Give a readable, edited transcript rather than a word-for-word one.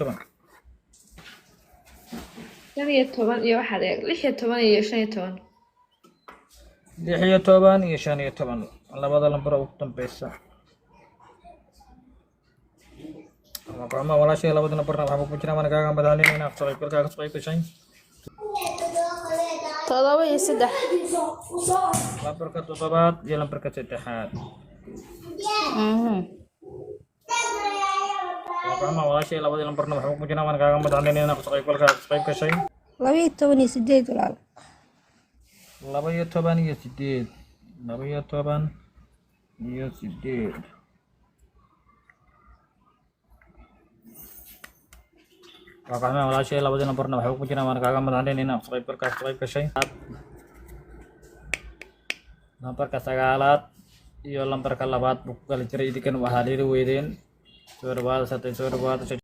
toban. shan iyo toban iyo waxaad eeg 16 iyo 15 16 iyo 15 labada lambar ugu dambeysa. Gacmaha walaashay labada lambarna waxaa ku jira mana kaaga madaalin inaad soo qaybgalkaaga soo qayb gashay. 7 iyo 3 Lambarka 7 iyo lambarka 3. Gacmaha walaashay labada lambarna waxaa ku jira mana kaaga madaalin inaad soo qaybgalkaaga soo qayb gashay. 12 iyo 8 walaal. 12 iyo 8. 12 iyo 8. Gacmaha walaashay labada lambarna waxaa ku jira mana kaaga madaalin inaad soo qaybgalkaaga soo qayb gashay. Lambarka 9 iyo lambarka 2 buu ku kala jiray idinkan waxaa leeyahay weydeen soo dhawaada